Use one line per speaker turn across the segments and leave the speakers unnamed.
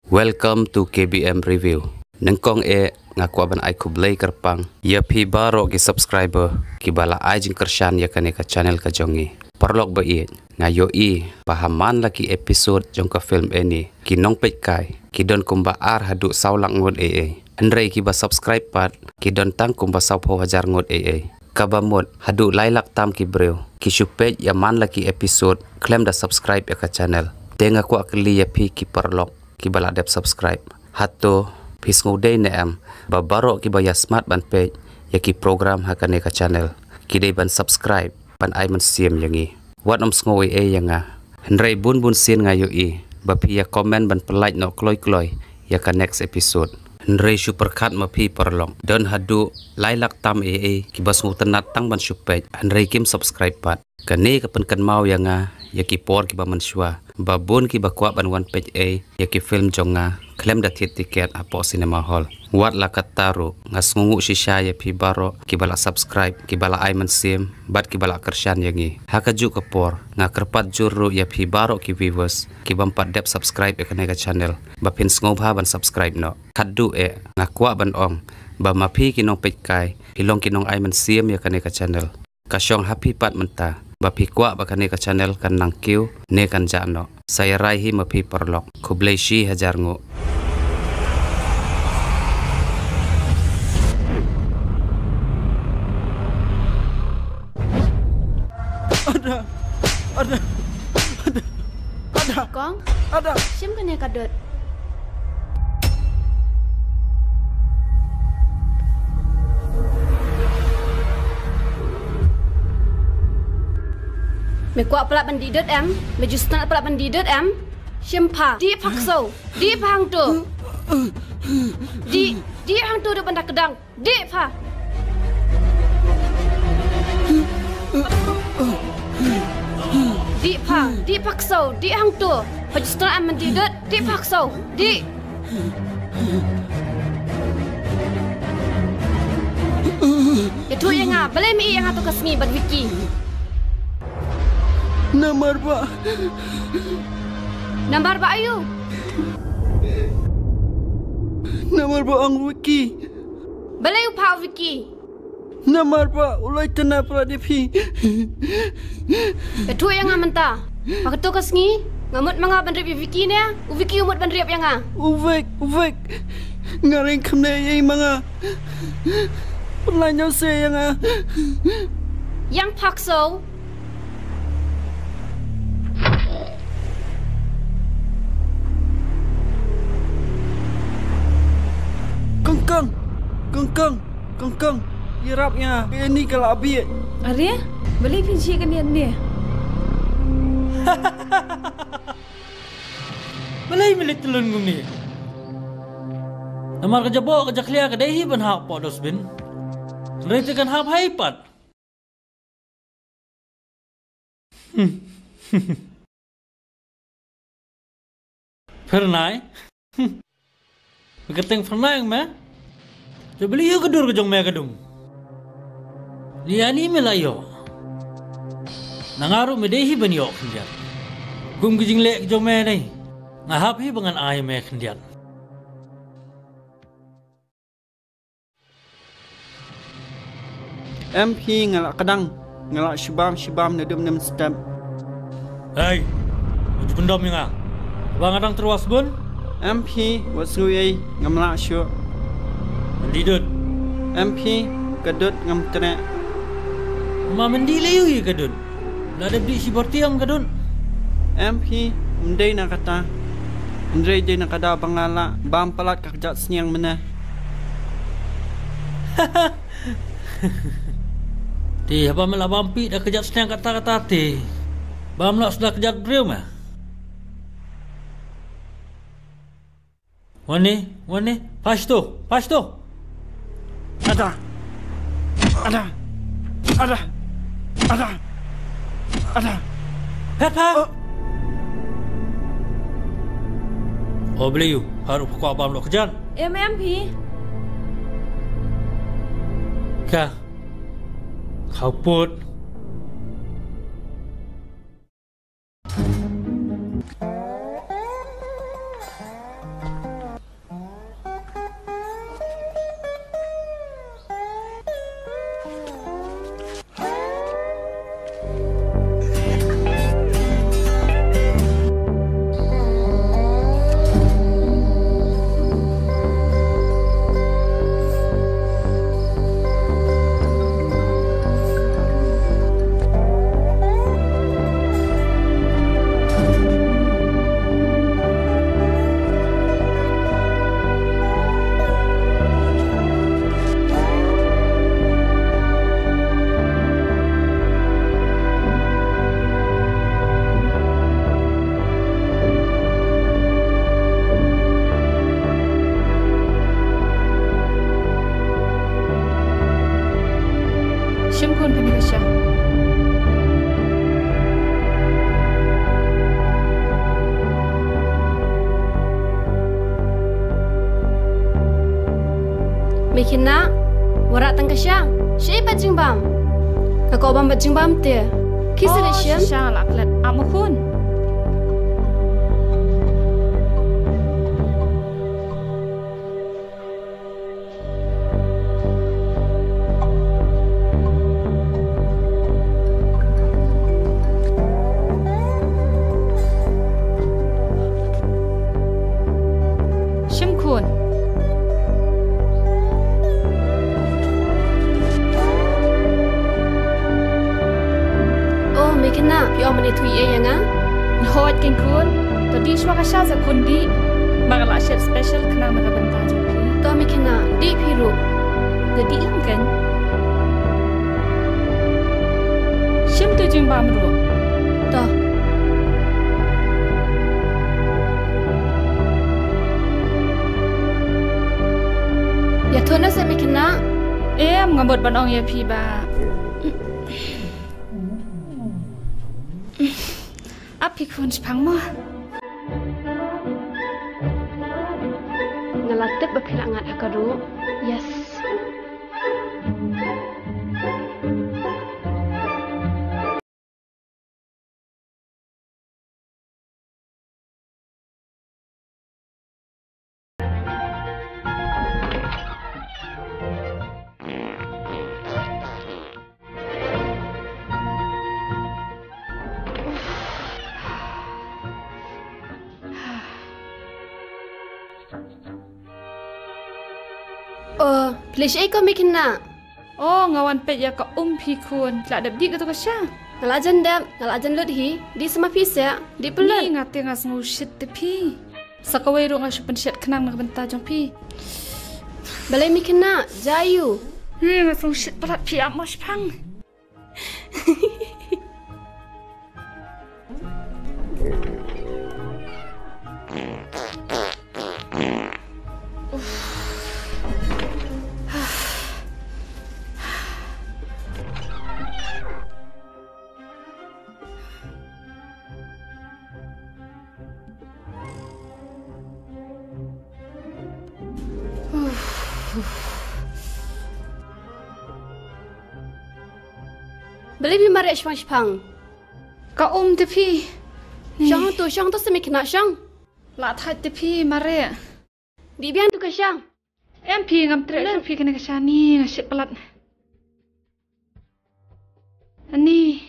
Welcome to KBM Review. Nengkong ngaku aban ai kublay kerpang. Ya pi baro ki subscriber ki bala ai jing kershan ya kane ka channel ka jongi. Parlok ba ngayo pahaman lagi episode jong ka film ini. Ki nong pek kai ki don kumba ar hadu saulang ngot Andre ki ba subscribe pat ki don tang kumba sau po hajar ngot Kabamot hadu lailak tam ki breu. Ki supej ya man lagi episode klaim da subscribe ya ka channel. Denga ku akli ya pi ki parlok ki bala dep subscribe. Hato pis ngudai neam babaro ki baya smart ban page ya ki program hakane ka channel. Ki dei ban subscribe ban ai man siam yangi. Wat ngoi yanga. Henry bun sin ngayo bapi ya komen ban pelaj no kloy ya ka next episode. Henry super cut mapi parlong. Don hadu lailak tam ki bas ngutenat tang ban supej. Henry kim subscribe pat. Kane kapan mau yanga ya ki por ki ba mansua. Babun ki bakwa ban one page ya ki film jonga klaim da tiket apo cinema hall. Wat la kataru ngas ngungu shisha ya pi baro ki bala subscribe ki bala ai man sim bat ki bala kershan yangi. Hakaju ke por nga kerpat juru ya pi baro ki viewers ki bampat dep subscribe ya kanega channel. Bapin ngobha ban subscribe no. Kadu ngakwa ban ong ba mapi ki nong page kai ilong ki nong ai man sim ya kanega channel. Kasyong happy pat menta. Bapi kwa bakane ka channel kan nang kiu ne kan jano. Saya raihi mapi perlok. Kublai shi hajar ngo.
Ada. Kong?
Ada.
Sim kan ya kadot. Mày qua pelak pendidik mày justru nak pelak pendidik Simpa, di pakso, di pahang tu, di hang tu depan kedang, di pa. Di pakso, di hang tu, justru nak mendidik, di pakso, di. Itu yang boleh mi yang tu kesmi bad wiki.
Namar ba
ayu?
Namar ba ang wiki.
Balay upa wiki.
Namar ba ulay tana pra depi.
Betul yang menta. Pakatu kasngi ngamut mga bandrip wiki niya. Wiki umut bandrip yang
Uvek. Ngaring kamne ay mga. Pelanyaw sa yang
Yang pakso.
Kengkang. Irapnya. Ini kalau abi.
Arya, boleh pincikan dia.
Balay milit tulun ngum ni. Namar kerja bawa kerja kelia kedai ban hak pot dosbin. Mereka kan hak haipat. Pernah? Berketeng pernah yang mah? Coba lihat kedur kejong mea kedung. Dia ni melayo. Nangaru medehi banyo kendian. Gum kejing lek kejong mea ni. Ngahap hi bangan ay mea kendian.
MP ngalak kadang. Ngalak shibam nedum nem step.
Hei, uji pendom yang ah. Bang adang terwas bun?
MP wasngui ngamlak syuk.
Mendidut.
MP kadut ngam tenek.
Ma mendileyu ya kadun. Lada beli si bortiam kadun.
MP mendai nak kata. Andre dia nak kada bangala bam palat kerja senyang mana.
Ti apa mela bampi dah kejat senyang kata-kata ti. Bam nak sudah kejat breu mah. Wani, pasto.
Ada.
Pepa. Oh beli you, harus kau abang lo kejar.
MP.
Kah, kau put.
Mikina, warak tang kasyang. Syai bajing bam. Kakau bam bajing bam te. Kisah syam.
Syang lah kelat amakun. Syamkun.
Oh, Mikina, pi om ni tui yang ah.
Hot king kun. Tadi shwa kasha za kundi. Bagala share special kena magabanta jumpi.
To Mikina, di piru.
Jadi lang kan. Syam tu jumpa amru.
To. Ya thona sa Mikina.
Ngabot banong ya pi ba. Api kun sepang mo.
Ngalatip bapilangan akadu. Yes. Oh, please ko Mikina.
Oh, ngawan pet ya ka pi kun. Tla dap di ka to kasya.
Ngalajan dam, ngalajan lut hi. Di sama pisa, di
Ni
pelan.
ngate ngas ngu shit te pi. Sakawai ro ngas pen shit kenang nak benta jong pi.
Balai Mikina, jayu.
Ni ngas ngu shit pelat pi amos pang.
Balai bi mari shpang.
Ka te pi.
Syang tu Mikina syang.
La that te pi mare.
Di biang tu ka syang.
Pi ngam tre pi kena kasya ni ngas shit pelat. Ani.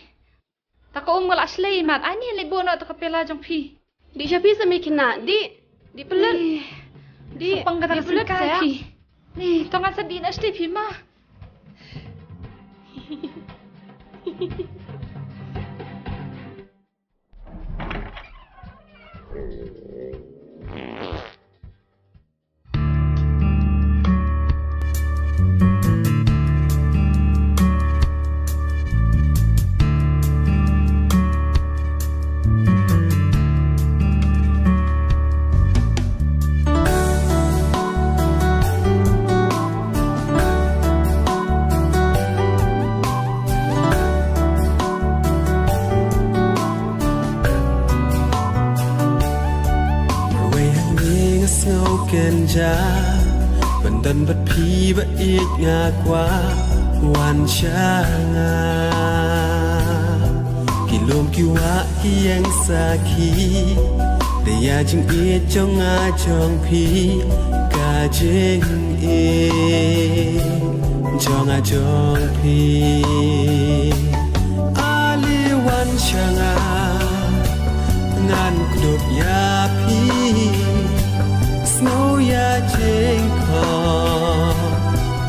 Tak ka ngala aslay mat. Ani lebo na to kapela jong pi.
Di syapi sa Mikina, di pelan.
Di pangkata
di pelat
ka
saya.
pi. Ni tongan sedih na pi ma.
Kenja Bandan bat pi ba ik nga kwa Wan shanga Kilom kiwa yang saki Daya jing e chong nga chong pi Ka jing e Chong nga chong pi Ali wan shanga Ngan kudop ya pi Snow ya jing ko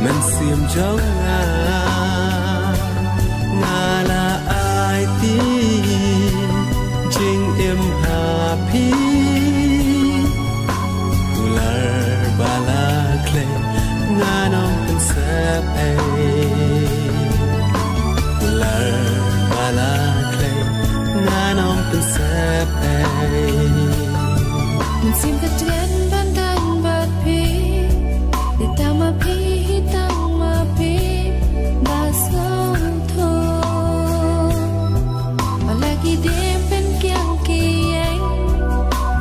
Man sim jong la ai ti Jing im happy Ular bala kle Nga nong pen sep Ular bala kle Nga nong pen sep
Man sim ka tren bandan bat pi Ditang ma pi hitang ma pi Basong tho Malagi dem pen kiang kiyeng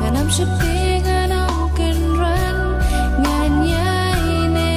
Ganam syupi ganam ken ran Nganyay ne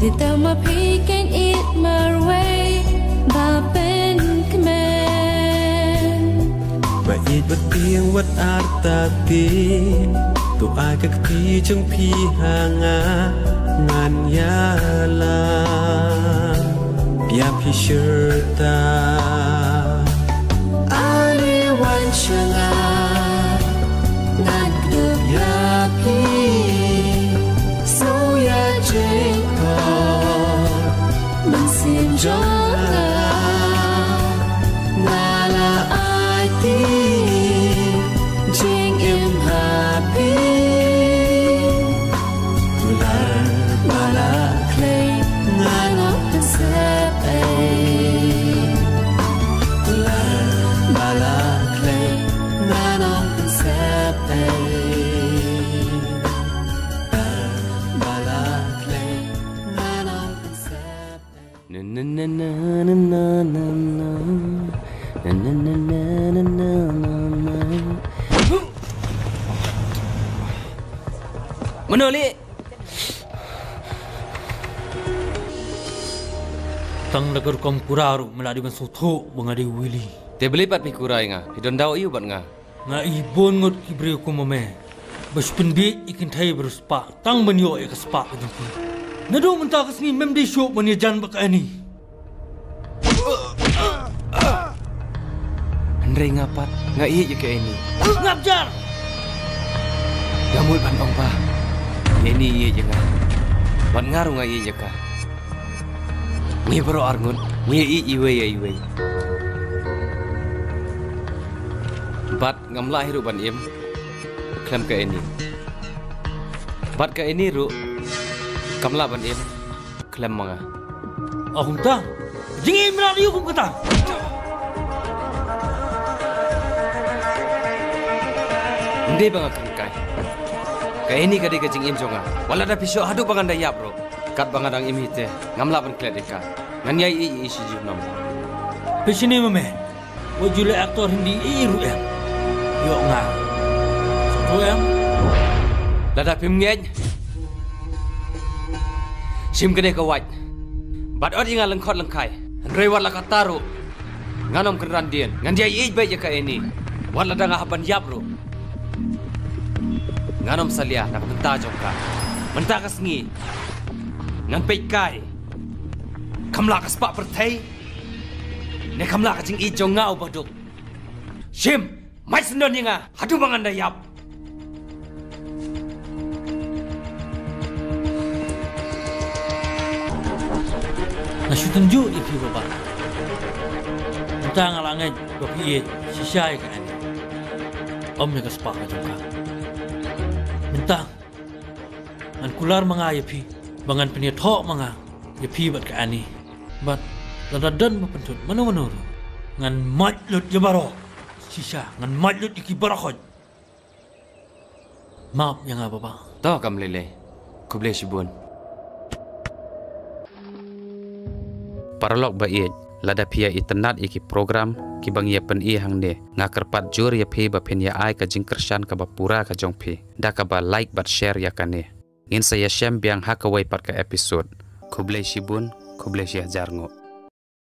Di tama pi can eat marway ba pen kemen
Ba it wat tiang wat artapi Tu agak pi jong pi hanga ngan yala Pia pi syerta Ali wan syala ngan keduk ya pi So ya jengko Mansin jonga Ngala ati Jeng im happy Tular bala clay Ngala pesep Tular bala clay Ngala pesep Bala clay Ngala pesep
Na na na na na na na na. Na na na na na na na na. Menoli.
Tang lagar kom kuraru meladi ban sutho bangadi wili.
Te beli pat pi kurai nga. Hidon daw iu bat nga.
Nga ibon ngot kibre ko mame. Bas pendi ikin thai beruspa. Tang banyo e kaspa kajumpi. Nado mentakas ni mem di show ban jan bak ani.
Andre ngapat nga iya je ke ini.
Ngapjar.
Gamul pan bang pa. Ini iya je nga. Ban ngaru nga iya je ka. Ngi bro arngun. Ngi iwe ya iwe. Bat ngamla hiru ban im. Klem ke ini. Bat ke ini ru. Kamla ban im. Klem manga.
Aku ta. Jingi meladi hukum kata.
Hindi ba nga kangkay? Kaya ini kadi kajing im jonga. Wala da pisyo hadu ba nga daya bro. Kat ba nga dang im hite. Ngamla ban klet ika. Nganyay isi jurnam.
Pesini mame. Wajule aktor hindi iru em. Yo nga. Satu em.
Lada pim ngej. Sim kene ka waj. Bat odi nga lengkot lengkai. Rewat la kataru. Nganom kerandian. Nganyay ba ka ini. Wala da nga haban yap bro. Nganom salia nakabentajong ka. Mentakas ngi. Ngan peikai. Kamla kaspa pertai. Ne kamla kacing ijo ngau baduk. Shim, mai sendon nga. Hadu bangan dayap.
Nasyutan ju ipi bapa. Entah ngalangan bapi sisai ka ani. Om ne kaspa ka jongka. Mentang an kular mga yapi bangan penithok mga yapi bat ka ani. Bat ladadan mapentut mano-mano ngan majlut jabaro sisa ngan majlut iki barakot. Maaf yang apa bapa.
Tahu kam lele. Kuble sibun. Paralog bait lada pia itenat iki program ki bang ya pen i hang ne ngakerpat jur ya phi ba pen ya ai ka jingkershan ka bapura ka jong phi da ka ba like bat share ya kane ngin saya shem biang hakawai pat ka episode kuble sibun kuble syah jarngo.